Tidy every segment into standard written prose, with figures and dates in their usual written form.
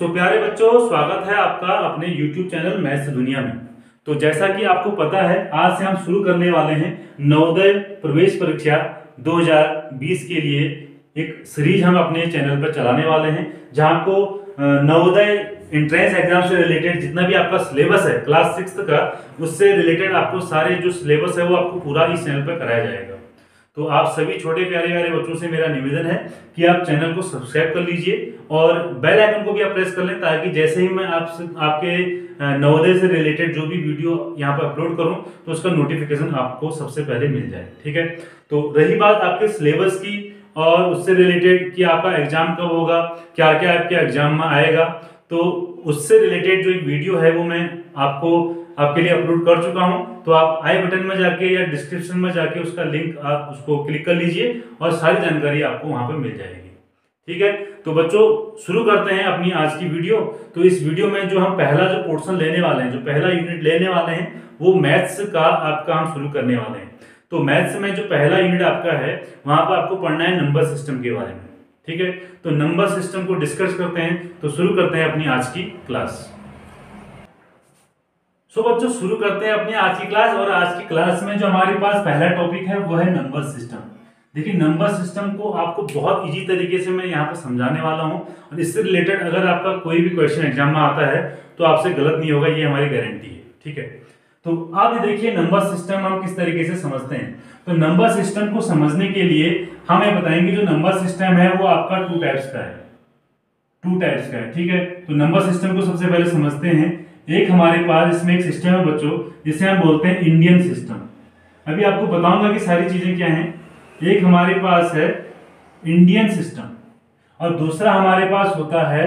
प्यारे बच्चों, स्वागत है आपका अपने YouTube चैनल मैथ्स दुनिया में। तो जैसा कि आपको पता है, आज से हम शुरू करने वाले हैं नवोदय प्रवेश परीक्षा 2020 के लिए एक सीरीज हम अपने चैनल पर चलाने वाले हैं, जहां आपको नवोदय एंट्रेंस एग्जाम से रिलेटेड जितना भी आपका सिलेबस है क्लास 6 का, उससे रिलेटेड आपको सारे जो सिलेबस है वो आपको पूरा इस चैनल पर कराया जाएगा। तो आप सभी छोटे प्यारे प्यारे बच्चों से मेरा निवेदन है कि आप चैनल को सब्सक्राइब कर लीजिए और बेल आइकन को भी आप प्रेस कर लें, ताकि जैसे ही मैं आपके नवोदय से रिलेटेड जो भी वीडियो यहाँ पर अपलोड करूँ तो उसका नोटिफिकेशन आपको सबसे पहले मिल जाए। ठीक है, तो रही बात आपके सिलेबस की और उससे रिलेटेड कि आपका एग्जाम कब होगा, क्या क्या आपके एग्जाम में आएगा, तो उससे रिलेटेड जो एक वीडियो है वो मैं आपके लिए अपलोड कर चुका हूं। तो आप आई बटन में जाके या डिस्क्रिप्शन में जाके उसका लिंक आप उसको क्लिक कर लीजिए और सारी जानकारी आपको वहां पे मिल जाएगी। ठीक है, तो बच्चों शुरू करते हैं अपनी आज की वीडियो। तो इस वीडियो में जो हम पहला जो पोर्शन लेने वाले हैं, जो पहला यूनिट लेने वाले हैं, वो मैथ्स का आपका हम शुरू करने वाले हैं। तो मैथ्स में जो पहला यूनिट आपका है वहां पर आपको पढ़ना है नंबर सिस्टम के बारे में। ठीक है, तो नंबर सिस्टम को डिस्कस करते हैं। तो शुरू करते हैं अपनी आज की क्लास। बच्चों शुरू करते हैं अपनी आज की क्लास। और आज की क्लास में जो हमारे पास पहला टॉपिक है वो है नंबर सिस्टम। देखिए, नंबर सिस्टम को आपको बहुत इजी तरीके से मैं यहाँ पे समझाने वाला हूँ, और इससे रिलेटेड अगर आपका कोई भी क्वेश्चन एग्जाम में आता है तो आपसे गलत नहीं होगा, ये हमारी गारंटी है। ठीक है, तो आप ये देखिए नंबर सिस्टम हम किस तरीके से समझते हैं। तो नंबर सिस्टम को समझने के लिए हम ये बताएंगे जो नंबर सिस्टम है वो आपका टू टाइप्स का है। ठीक है, तो नंबर सिस्टम को सबसे पहले समझते हैं। एक हमारे पास इसमें एक सिस्टम है बच्चों, जिसे हम बोलते हैं इंडियन सिस्टम। अभी आपको बताऊंगा कि सारी चीजें क्या हैं। एक हमारे पास है इंडियन सिस्टम और दूसरा हमारे पास होता है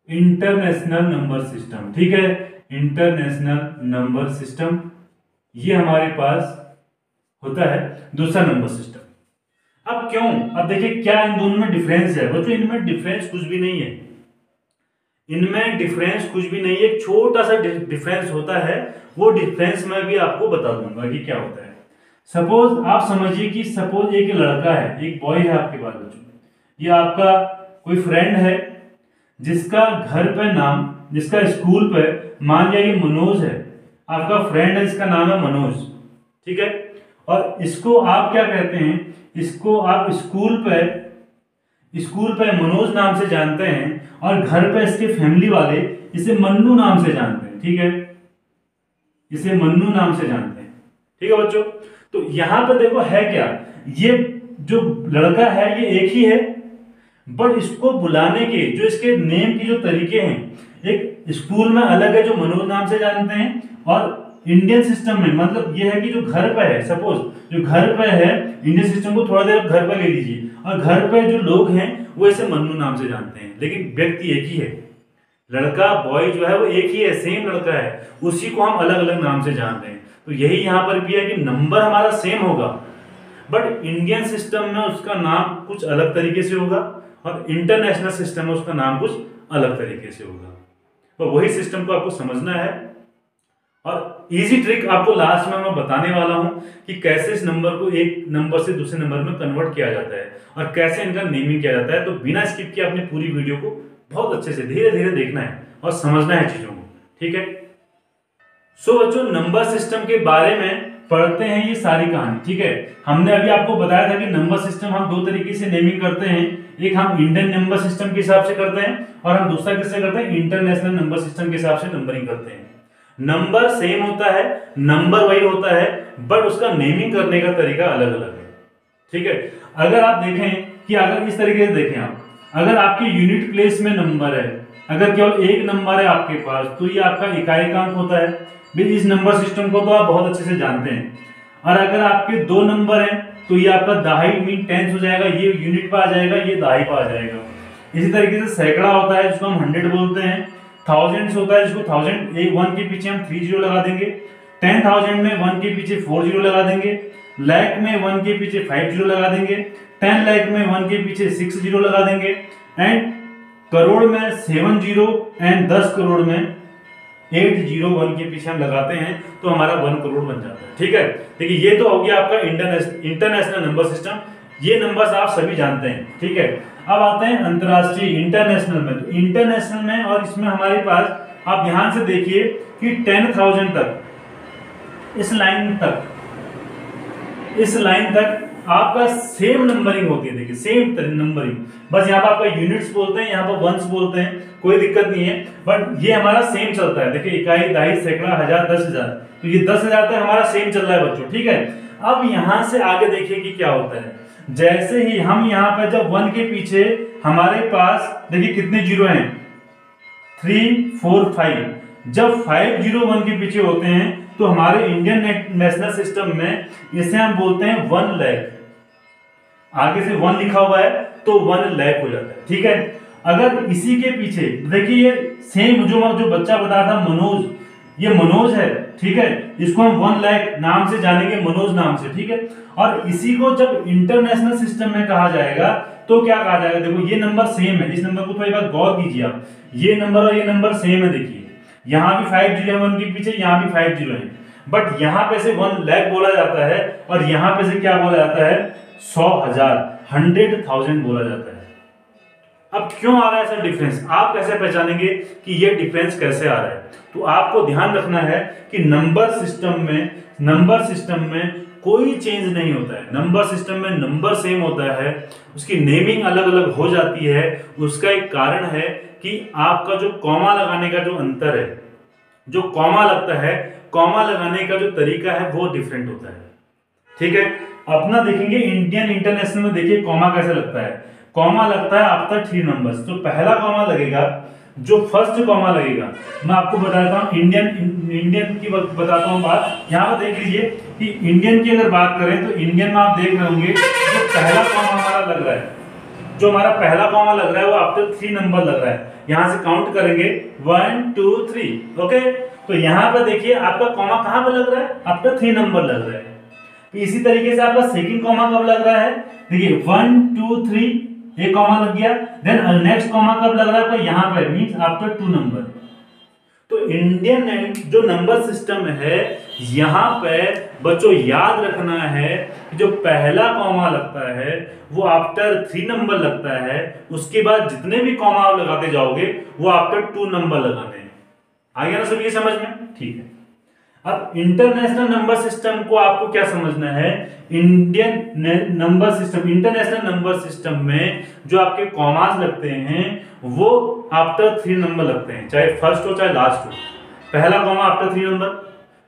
इंटरनेशनल नंबर सिस्टम। ठीक है, इंटरनेशनल नंबर सिस्टम ये हमारे पास होता है दूसरा नंबर सिस्टम। अब क्यों, अब देखिए क्या इन दोनों में डिफरेंस है बच्चों। इनमें डिफरेंस कुछ भी नहीं है, एक छोटा सा डिफरेंस होता है। वो डिफरेंस मैं भी आपको बता दूंगा कि क्या होता है। सपोज आप समझिए कि सपोज एक लड़का है, एक बॉय है आपके पास बच्चों, ये आपका कोई फ्रेंड है जिसका घर पे नाम, जिसका स्कूल पे मान लिया ये मनोज है। आपका फ्रेंड है, इसका नाम है मनोज। ठीक है, और इसको आप क्या कहते हैं, इसको आप स्कूल पे मनोज नाम से जानते हैं, और घर पे इसके फैमिली वाले इसे मन्नू नाम से जानते हैं। ठीक है, इसे मन्नू नाम से जानते हैं। ठीक है बच्चों, तो यहां पर देखो है क्या, ये जो लड़का है ये एक ही है, बट इसको बुलाने के जो इसके नेम की जो तरीके हैं, एक स्कूल में अलग है जो मनोज नाम से जानते हैं, और इंडियन सिस्टम में मतलब ये है कि जो घर पे है, सपोज जो घर पे है, इंडियन सिस्टम को थोड़ा देर घर पे ले लीजिए, और घर पे जो लोग हैं वो इसे मन्नू नाम से जानते हैं, लेकिन व्यक्ति एक ही है। लड़का बॉय जो है वो एक ही है, सेम लड़का है, उसी को हम अलग अलग नाम से जानते हैं। तो यही यहाँ पर भी है कि नंबर हमारा सेम होगा, बट इंडियन सिस्टम में उसका नाम कुछ अलग तरीके से होगा, और इंटरनेशनल सिस्टम में उसका नाम कुछ अलग तरीके से होगा। तो वही सिस्टम को आपको समझना है, और इजी ट्रिक आपको लास्ट में मैं बताने वाला हूं कि कैसे इस नंबर को एक नंबर से दूसरे नंबर में कन्वर्ट किया जाता है और कैसे इनका नेमिंग किया जाता है। तो बिना स्किप किए अपनी पूरी वीडियो को बहुत अच्छे से धीरे धीरे देखना है और समझना है चीजों को। ठीक है, बच्चों नंबर सिस्टम के बारे में पढ़ते हैं ये सारी कहानी। ठीक है, हमने अभी आपको बताया था कि नंबर सिस्टम हम दो तरीके से नेमिंग करते हैं। एक हम इंडियन नंबर सिस्टम के हिसाब से करते हैं, और हम दूसरा किससे करते हैं, इंटरनेशनल नंबर सिस्टम के हिसाब से नंबरिंग करते हैं। नंबर सेम होता है, नंबर वही होता है, बट उसका नेमिंग करने का तरीका अलग अलग है। ठीक है, अगर आप देखें कि अगर इस तरीके से देखें आप, अगर आपके यूनिट प्लेस में नंबर है, अगर केवल एक नंबर है आपके पास, तो ये आपका इकाई होता है। इस नंबर सिस्टम को तो आप बहुत अच्छे से जानते हैं। और अगर आपके दो नंबर हैं तो ये आपका दहाई मीन टेंस हो जाएगा, ये यूनिट पे आ जाएगा, ये दहाई पे आ जाएगा। इसी तरीके से सैकड़ा होता है जिसको हम 100 बोलते हैं। थाउजेंड्स होता है जिसको 1000 एक 1 के पीछे हम 3 जीरो लगा देंगे। 10,000 में 1 के पीछे 4 जीरो लगा देंगे। लाख में 1 के पीछे 5 जीरो लगा देंगे। 10 लाख में 1 के पीछे 6 जीरो लगा देंगे। एंड करोड़ में 7 जीरो, एंड 10 करोड़ में 8 जीरो 1 के पीछे हम लगाते हैं तो हमारा 1 करोड़ बन जाता है। ठीक है, देखिए ये तो हो गया आपका इंटरनेशनल नंबर सिस्टम। ये नंबर्स आप सभी जानते हैं। ठीक है, अब आते हैं अंतरराष्ट्रीय इंटरनेशनल में। तो इंटरनेशनल में और इसमें हमारे पास आप ध्यान से देखिए कि 10,000 तक, इस लाइन तक आपका सेम नंबरिंग होती है। देखिए सेम नंबरिंग, बस यहाँ पर आपका यूनिट्स बोलते हैं, यहाँ पर वंस बोलते हैं, कोई दिक्कत नहीं है, बट ये हमारा सेम चलता है। देखिए इकाई, दहाई, सैकड़ा, हजार, 10,000, तो ये 10,000 तक हमारा सेम चल रहा है बच्चों, ठीक है। अब यहाँ से आगे देखिए कि क्या होता है। जैसे ही हम यहाँ पे जब 1 के पीछे हमारे पास देखिए कितने जीरो हैं, 3, 4, 5, जब 5 जीरो 1 के पीछे होते हैं तो हमारे इंडियन नेशनल सिस्टम में इसे हम बोलते हैं 1 लाख। आगे से 1 लिखा हुआ है तो 1 लाख हो जाता है, ठीक है। अगर इसी के पीछे देखिए ये सेम जो बच्चा बता था मनोज, ये मनोज है, ठीक है, इसको हम 1 लाख नाम से जानेंगे, मनोज नाम से, ठीक है। और इसी को जब इंटरनेशनल सिस्टम में कहा जाएगा तो क्या कहा जाएगा, देखो ये नंबर सेम है, इस नंबर को थोड़ी बार गौर कीजिए आप, ये नंबर और ये नंबर सेम है। देखिए यहाँ भी 5 जीरो है 1 के पीछे, यहाँ भी 5 जीरो है, बट यहाँ पे से 1 लाख बोला जाता है और यहाँ पे से क्या बोला जाता है, 100,000, 100,000 बोला जाता है। अब क्यों आ रहा है ऐसा डिफरेंस, आप कैसे पहचानेंगे कि ये डिफरेंस कैसे आ रहा है। तो आपको ध्यान रखना है कि नंबर सिस्टम में कोई चेंज नहीं होता है। नंबर सिस्टम में नंबर सेम होता है, उसकी नेमिंग अलग अलग हो जाती है। उसका एक कारण है कि आपका जो कॉमा लगाने का जो अंतर है, जो कॉमा लगता है, कॉमा लगाने का जो तरीका है वो डिफरेंट होता है, ठीक है। अपना देखेंगे इंडियन इंटरनेशनल में, देखिए कॉमा कैसे लगता है। कॉमा लगता है आफ्टर 3 नंबर्स। तो पहला कॉमा लगेगा, जो फर्स्ट कॉमा लगेगा, मैं आपको बताता हूँ इंडियन की बताता हूँ बात। यहाँ पर देख लीजिए कि इंडियन की अगर बात करें तो इंडियन में आप देख रहे होंगे जो पहला कॉमा हमारा लग रहा है, जो हमारा पहला कॉमा लग रहा है वो आफ्टर 3 नंबर लग रहा है। यहाँ से काउंट करेंगे 1 2 3, ओके। तो यहाँ पर देखिए आपका कॉमा कहाँ पर लग रहा है, आफ्टर 3 नंबर लग रहा है। तो इसी तरीके से आपका सेकंड कॉमा कब लग रहा है, देखिए 1 2 3 एक कॉमा लग गया, देन नेक्स्ट कॉमा कब लग रहा है, यहाँ पर मींस आफ्टर 2 नंबर। तो इंडियन जो नंबर सिस्टम है, यहाँ पे बच्चों याद रखना है कि जो पहला कॉमा लगता है वो आफ्टर 3 नंबर लगता है, उसके बाद जितने भी कॉमा आप लगाते जाओगे वो आफ्टर 2 नंबर लगाने हैं। आ गया ना सभी समझ में, ठीक है। अब इंटरनेशनल नंबर सिस्टम को आपको क्या समझना है, इंटरनेशनल नंबर सिस्टम में जो आपके कॉमास लगते हैं वो आफ्टर 3 नंबर लगते हैं, चाहे फर्स्ट हो चाहे लास्ट हो। पहला कॉमा आफ्टर 3 नंबर,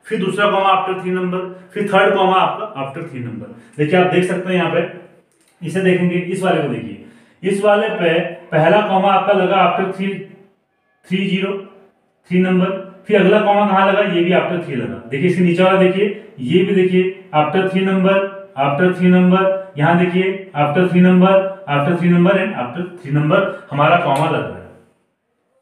फिर दूसरा कॉमा आफ्टर 3 नंबर, फिर थर्ड कॉमा आपका आफ्टर 3 नंबर। देखिए आप देख सकते हैं यहाँ पे, इसे देखेंगे, इस वाले को देखिए, इस वाले पे पहला कॉमा आपका लगा आफ्टर 3 नंबर, फिर अगला कॉमा कहाँ लगा, ये भी आफ्टर 3 लगा। देखिए इसके नीचे वाला देखिए, ये भी देखिए आफ्टर 3 नंबर, आफ्टर 3 नंबर, यहाँ देखिए after 3 number, after 3 number and after 3 number हमारा कॉमा लग रहा है,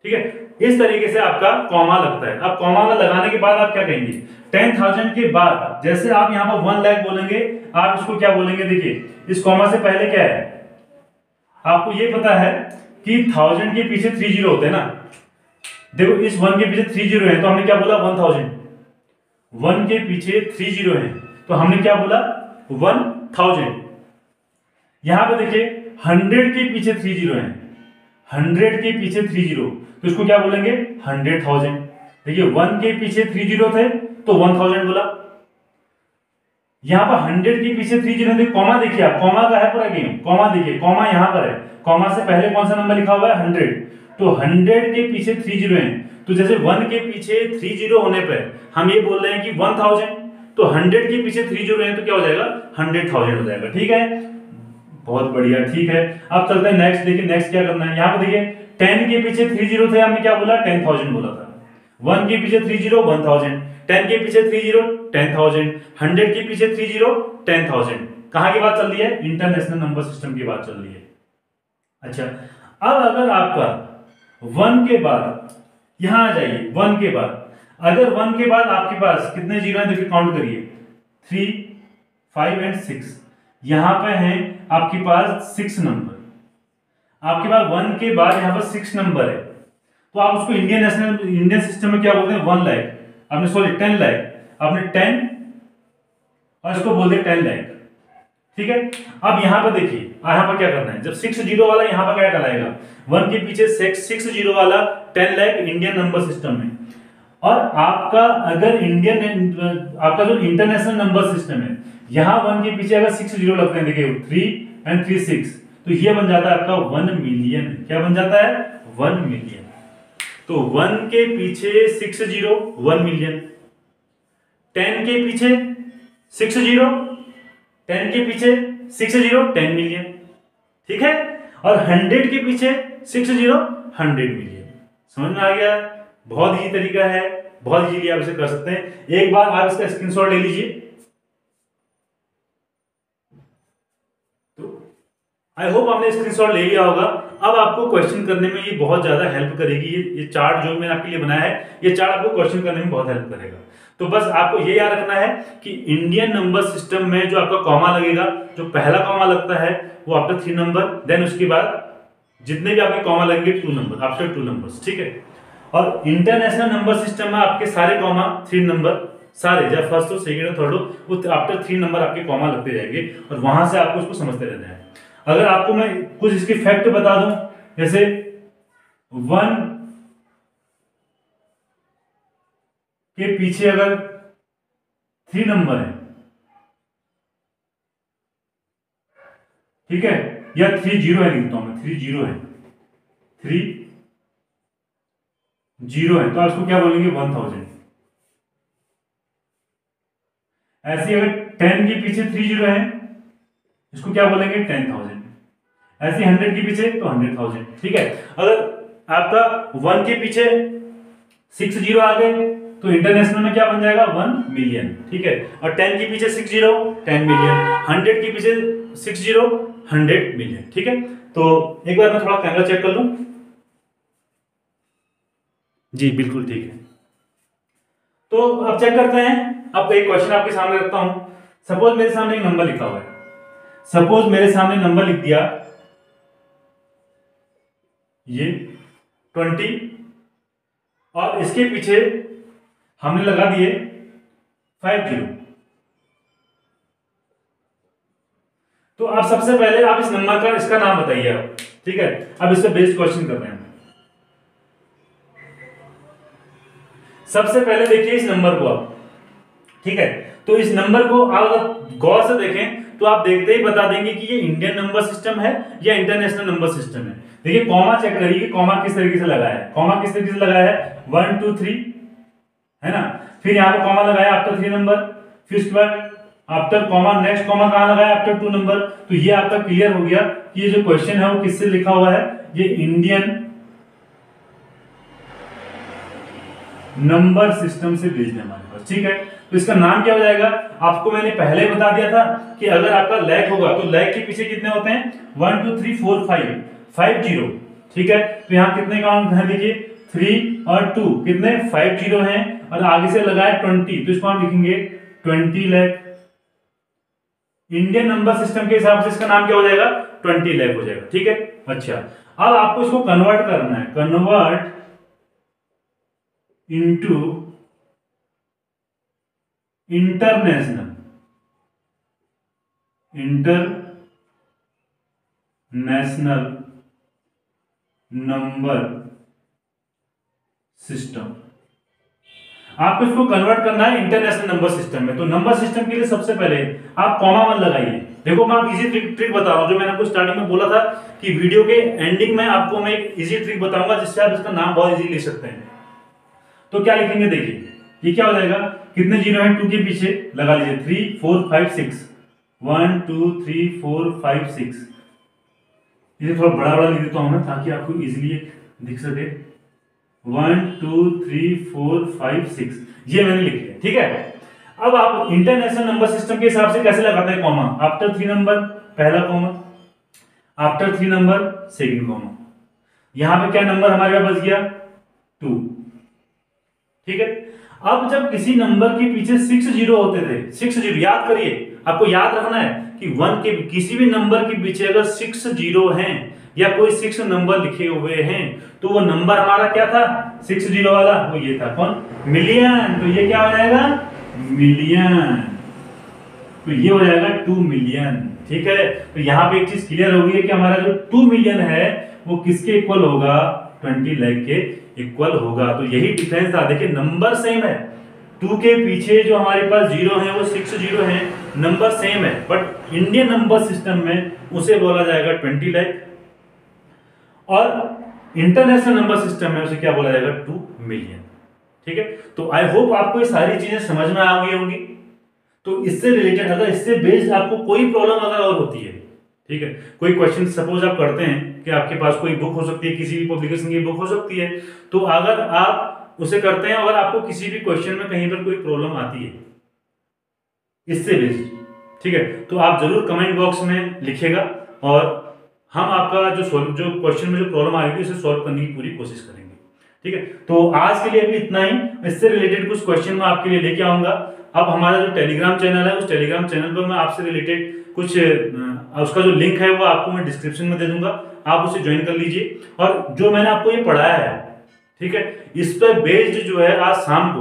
ठीक है। इस तरीके से आपका कॉमा लगता है। अब कॉमा में लगाने के बाद आप क्या कहेंगे, 10,000 के बाद जैसे आप यहाँ पर 1 लाख बोलेंगे, आप इसको क्या बोलेंगे, देखिए इस कॉमा से पहले क्या है, आपको ये पता है कि 1000 के पीछे 3 जीरो होते हैं ना। देखो इस 1 के पीछे 3 जीरो है तो हमने क्या बोला 1000, 1 के पीछे 3 जीरो है तो हमने क्या बोला 1000। यहां पे देखिए 100 के पीछे 3 जीरो है, 100 के पीछे 3 जीरो, तो इसको क्या बोलेंगे 100,000। देखिए 1 के पीछे 3 जीरो थे तो 1000 बोला। यहां पर 100 के पीछे 3 जीरो थे, कॉमा देखिए आप, कॉमा का है पूरा गेम, कॉमा देखिए, कॉमा यहां पर है, कॉमा से पहले कौन सा नंबर लिखा हुआ है 100, तो 100 के पीछे 3 जीरो हैं, तो जैसे 1 के पीछे 3 जीरो होने पर हम ये बोल रहे हैं कि 1000, तो 100 के पीछे 3 जीरो हैं तो क्या हो जाएगा 100,000 हो जाएगा, ठीक है। बहुत बढ़िया, ठीक है। अब चलते हैं नेक्स्ट, देखिए नेक्स्ट क्या करना है। यहाँ पे देखिए 10 के पीछे 3 जीरो थे, हमने क्या बोला 10,000 बोला था। 1 के पीछे 3 जीरो 1000, 10 के पीछे 3 जीरो 10,000, 100 के पीछे 3 जीरो 10,000। कहाँ की बात चल रही है, इंटरनेशनल नंबर सिस्टम की बात चल रही है। अच्छा, अब अगर आपका 1 के बाद यहां आ जाइए, 1 के बाद अगर 1 के बाद आपके पास कितने जीरो हैं, देखिए काउंट करिए 3 5 एंड 6, यहां पे हैं आपके पास 6 नंबर, आपके पास 1 के बाद यहां पर 6 नंबर है, तो आप उसको इंडियन सिस्टम में क्या बोलते हैं 1 लाख, आपने सॉरी 10 लाख, आपने 10 और इसको बोलते हैं 10 लाख, ठीक है। अब यहाँ पर देखिए, यहाँ पर क्या करना है, जब 60 वाला यहाँ पर क्या कहलाएगा, 1 के पीछे 60 वाला 10 लाख इंडियन नंबर सिस्टम में। और आपका अगर आपका जो इंटरनेशनल नंबर सिस्टम है, यहाँ 1 के पीछे अगर 6 जीरो लगते हैं, देखिए 3 and 3 6, तो ये बन जाता है आपका 1 मिलियन। क्या बन जाता है, 1 मिलियन। तो 1 के पीछे 6 जीरो 1 मिलियन, 10 के पीछे 6 जीरो, 10 के पीछे 6 जीरो 10 मिलियन, ठीक है। और 100 के पीछे 6 जीरो 100 मिलियन। समझ में आ गया, बहुत इजी तरीका है, बहुत इजीली आप इसे कर सकते हैं। एक बार आप इसका स्क्रीनशॉट ले लीजिए। तो आई होप आपने स्क्रीनशॉट ले लिया होगा। अब आपको क्वेश्चन करने में ये बहुत ज्यादा हेल्प करेगी। ये चार्ट जो मैंने आपके लिए बनाया है, ये चार्ट आपको क्वेश्चन करने में बहुत हेल्प करेगा। तो बस आपको ये याद रखना है कि इंडियन नंबर सिस्टम में जो आपका कॉमा लगेगा, जो पहला कॉमा लगता है वो आफ्टर 3 नंबर, देन उसके बाद जितने भी आपके कॉमा लगेंगे 2 नंबर, आफ्टर 2 नंबर्स, ठीक है। और इंटरनेशनल नंबर सिस्टम में आपके सारे कॉमा 3 नंबर, सारे जब फर्स्ट हो, सेकंड हो, थर्ड हो, वो आफ्टर 3 नंबर आपके कॉमा लगते जाएंगे और वहां से आपको उसको समझते रहना है। अगर आपको मैं कुछ इसके फैक्ट बता दूं, जैसे 1 के पीछे अगर 3 नंबर है, ठीक है, या 3 जीरो है, लिखता हूं मैं 3 जीरो है, 3 जीरो है, तो आप इसको क्या बोलेंगे, 1000। ऐसे अगर 10 के पीछे 3 जीरो है, इसको क्या बोलेंगे, 10,000। ऐसे 100 के पीछे तो 100,000, ठीक है। अगर आपका 1 के पीछे 6 जीरो आ गए तो इंटरनेशनल में क्या बन जाएगा, 1 मिलियन, ठीक है। और 10 के पीछे 6 जीरो 10 मिलियन, 100 के पीछे 6 जीरो 100 मिलियन, ठीक है। तो एक बार मैं थोड़ा कैमरा चेक कर लूं। जी बिल्कुल ठीक है। तो अब चेक करते हैं। अब एक क्वेश्चन आपके सामने रखता हूं। सपोज मेरे सामने एक नंबर लिखा हुआ है, सपोज मेरे सामने नंबर लिख दिया ये 20, और इसके पीछे हमने लगा दिए 5 जीरो। तो आप सबसे पहले आप इस नंबर का इसका नाम बताइए आप, ठीक है। अब इस पे बेस्ड क्वेश्चन कर रहे हैं। सबसे पहले देखिए इस नंबर को आप, ठीक है। तो इस नंबर को आप अगर गौर से देखें तो आप देखते ही बता देंगे कि ये इंडियन नंबर सिस्टम है या इंटरनेशनल नंबर सिस्टम है। देखिए कॉमा चेक करिए, कॉमा किस तरीके से लगाया है, कॉमा किस तरीके से लगाया है, 1 2 3, है ना। फिर यहाँ पे कॉमा लगाया आफ्टर 3 नंबर, फिर उसके बाद आफ्टर कॉमा नेक्स्ट कॉमा कहाँ लगाया, आफ्टर 2 नंबर। तो ये आपका क्लियर हो गया कि ये जो क्वेश्चन है वो किससे लिखा हुआ है, ये इंडियन नंबर सिस्टम से बेस्ड है हमारे पास, ठीक है। तो इसका नाम क्या हो जाएगा, आपको मैंने पहले बता दिया था कि अगर आपका लैक होगा तो लैक के पीछे कितने होते हैं, 1 2 3 4 5 जीरो, ठीक है। तो यहाँ कितने काउंट है, देखिए 3 और 2 कितने 5 जीरो हैं, और आगे से लगाए 20, तो इसको हम लिखेंगे 20 लाख। इंडियन नंबर सिस्टम के हिसाब से इसका नाम क्या हो जाएगा, 20 लाख हो जाएगा, ठीक है। अच्छा, अब आपको इसको कन्वर्ट करना है, convert into international number system. आपको इसको कन्वर्ट करना है इंटरनेशनल नंबर सिस्टम में। तो नंबर सिस्टम के लिए सबसे पहले आप कॉमा मत लगाइए। देखो मैं आप इजी ट्रिक बता रहा हूं, जो मैंने आपको स्टार्टिंग में बोला था कि वीडियो के एंडिंग में आपको मैं एक इजी ट्रिक बताऊंगा जिससे आप इसका नाम बहुत इजी ले सकते हैं। तो क्या लिखेंगे, देखिए ये क्या हो जाएगा, कितने जीरो हैं 2 के पीछे, लगा लीजिए 3 4 5 6, 1 2 3 4 5 6। इसे थोड़ा बड़ा बड़ा लिख देता हूं ना ताकि आपको इजीली दिख सके। 1 2 3 4 5 6, ये मैंने लिख लिया, ठीक है। अब आप इंटरनेशनल नंबर सिस्टम के हिसाब से कैसे लगाते हैं कॉमा, आफ्टर 3 नंबर पहला comma, after 3 number second comma. यहां पे क्या नंबर हमारे पास बच गया, 2, ठीक है। अब जब किसी नंबर के पीछे 6 जीरो होते थे, 6 जीरो याद करिए, आपको याद रखना है कि 1 के किसी भी नंबर के पीछे अगर 6 जीरो हैं या कोई 6 नंबर लिखे हुए हैं तो वो नंबर हमारा क्या था, 6 जीरो वाला, वो ये था कौन, मिलियन। तो ये क्या हो जाएगा, मिलियन। तो ये हो जाएगा 2 मिलियन। ठीक है, तो यहाँ पे एक चीज क्लियर हो गई है कि हमारा जो 2 मिलियन है वो किसके इक्वल होगा, 20 लाख के इक्वल होगा। तो यही डिफरेंस था। देखिए नंबर सेम है, 2 के पीछे जो हमारे पास जीरो है वो 6 जीरो है, नंबर सेम है, बट इंडियन नंबर सिस्टम में उसे बोला जाएगा 20 लाख, और इंटरनेशनल नंबर सिस्टम में उसे क्या बोला जाएगा, 2 मिलियन। ठीक है, तो आई होप आपको ये सारी चीजें समझ में आ गई होंगी। तो इससे रिलेटेड अगर इससे बेस्ड आपको कोई प्रॉब्लम अगर और होती है, ठीक है, कोई क्वेश्चन सपोज आप करते हैं कि आपके पास कोई बुक हो सकती है, किसी भी पब्लिकेशन की बुक हो सकती है, तो अगर आप उसे करते हैं, अगर आपको किसी भी क्वेश्चन में कहीं पर कोई प्रॉब्लम आती है इससे बेस्ड, ठीक है, तो आप जरूर कमेंट बॉक्स में लिखिएगा और हम आपका जो क्वेश्चन में जो प्रॉब्लम आएगी उसे सॉल्व करने की पूरी कोशिश करेंगे। ठीक है, तो आज के लिए भी इतना ही। इससे रिलेटेड कुछ क्वेश्चन मैं आपके लिए लेके आऊंगा। अब हमारा जो टेलीग्राम चैनल है, उस टेलीग्राम चैनल पर मैं आपसे रिलेटेड कुछ उसका जो लिंक है वो आपको मैं डिस्क्रिप्शन में दे दूंगा, आप उसे ज्वाइन कर लीजिए। और जो मैंने आपको ये पढ़ाया है, ठीक है, इस पर बेस्ड जो है आज शाम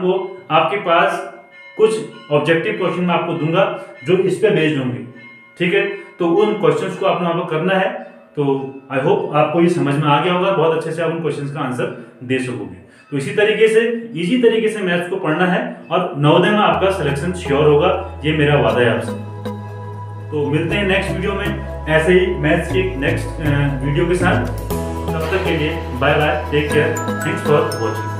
को आपके पास कुछ ऑब्जेक्टिव क्वेश्चन मैं आपको दूंगा जो इस पे बेस्ड होंगे। ठीक है, तो उन क्वेश्चंस को आपने वहां पर करना है। तो आई होप आपको ये समझ में आ गया होगा, बहुत अच्छे से आप उन क्वेश्चंस का आंसर दे सकोगे। तो इसी तरीके से इजी तरीके से मैथ्स को पढ़ना है और नवोदय में आपका सिलेक्शन श्योर होगा, ये मेरा वादा है आपसे। तो मिलते हैं नेक्स्ट वीडियो में ऐसे ही मैथ्स के नेक्स्ट वीडियो के साथ। तब तक के लिए bye bye, take care, thanks for watching.